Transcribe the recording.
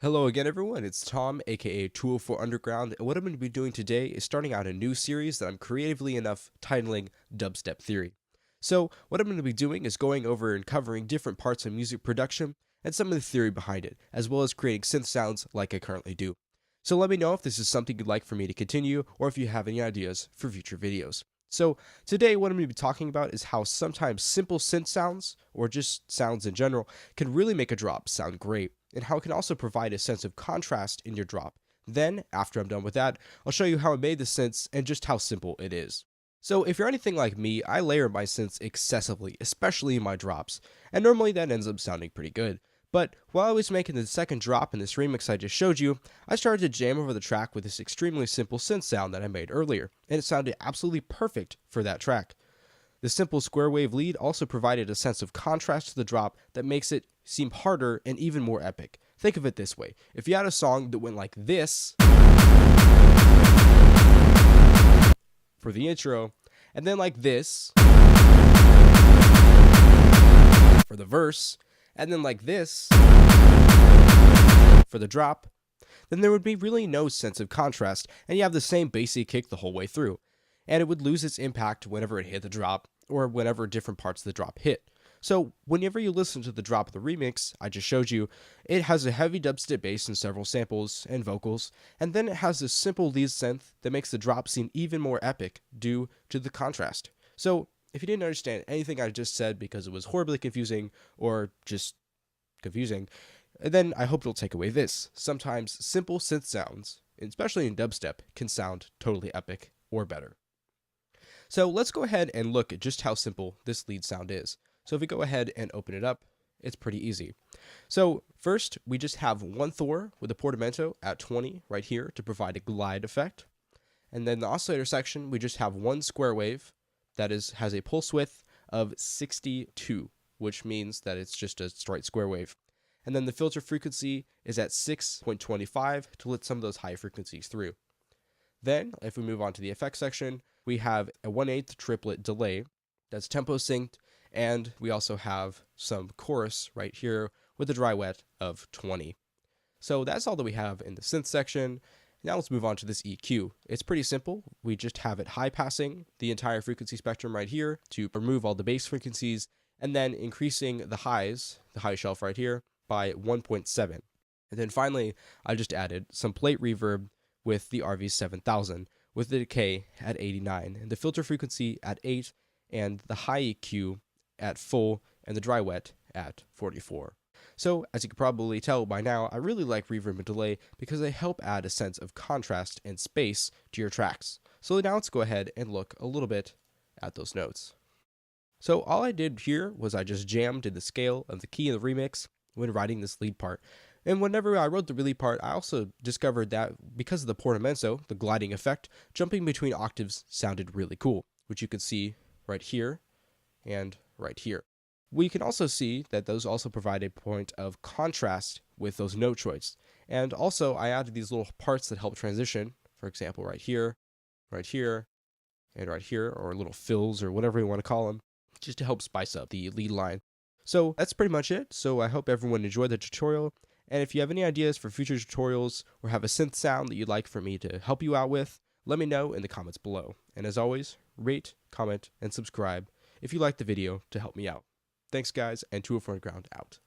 Hello again everyone, it's Tom aka 204 Underground, and what I'm going to be doing today is starting out a new series that I'm creatively enough titling Dubstep Theory. So what I'm going to be doing is going over and covering different parts of music production and some of the theory behind it, as well as creating synth sounds like I currently do. So let me know if this is something you'd like for me to continue, or if you have any ideas for future videos. So today what I'm going to be talking about is how sometimes simple synth sounds, or just sounds in general, can really make a drop sound great, and how it can also provide a sense of contrast in your drop. Then, after I'm done with that, I'll show you how I made the synths and just how simple it is. So if you're anything like me, I layer my synths excessively, especially in my drops, and normally that ends up sounding pretty good. But while I was making the second drop in this remix I just showed you, I started to jam over the track with this extremely simple synth sound that I made earlier, and it sounded absolutely perfect for that track. The simple square wave lead also provided a sense of contrast to the drop that makes it seem harder and even more epic. Think of it this way: if you had a song that went like this for the intro, and then like this for the verse, and then like this for the drop, then there would be really no sense of contrast, and you have the same basic kick the whole way through, and it would lose its impact whenever it hit the drop, or whenever different parts of the drop hit. So whenever you listen to the drop of the remix I just showed you, it has a heavy dubstep bass and several samples and vocals, and then it has this simple lead synth that makes the drop seem even more epic due to the contrast. So if you didn't understand anything I just said because it was horribly confusing or just confusing, then I hope you'll take away this: sometimes simple synth sounds, especially in dubstep, can sound totally epic or better. So let's go ahead and look at just how simple this lead sound is. So if we go ahead and open it up, it's pretty easy. So first, we just have one Thor with a portamento at 20 right here to provide a glide effect. And then the oscillator section, we just have one square wave that has a pulse width of 62, which means that it's just a straight square wave. And then the filter frequency is at 6.25 to let some of those high frequencies through. Then, if we move on to the effects section, we have a 1/8 triplet delay that's tempo synced, and we also have some chorus right here with a dry wet of 20. So that's all that we have in the synth section. Now let's move on to this EQ. It's pretty simple. We just have it high passing the entire frequency spectrum right here to remove all the bass frequencies, and then increasing the highs, the high shelf right here, by 1.7. And then finally, I just added some plate reverb with the RV7000, with the decay at 89, and the filter frequency at 8, and the high EQ at full, and the dry wet at 44. So, as you can probably tell by now, I really like reverb and delay because they help add a sense of contrast and space to your tracks. So now let's go ahead and look a little bit at those notes. So all I did here was I just jammed in the scale of the key of the remix when writing this lead part. And whenever I wrote the lead part, I also discovered that because of the portamento, the gliding effect, jumping between octaves sounded really cool, which you can see right here and right here. We can also see that those also provide a point of contrast with those note choice. And also I added these little parts that help transition, for example right here, and right here, or little fills or whatever you want to call them, just to help spice up the lead line. So that's pretty much it. So I hope everyone enjoyed the tutorial, and if you have any ideas for future tutorials or have a synth sound that you'd like for me to help you out with, let me know in the comments below. And as always, rate, comment, and subscribe if you liked the video to help me out. Thanks guys, and 204 Underground out.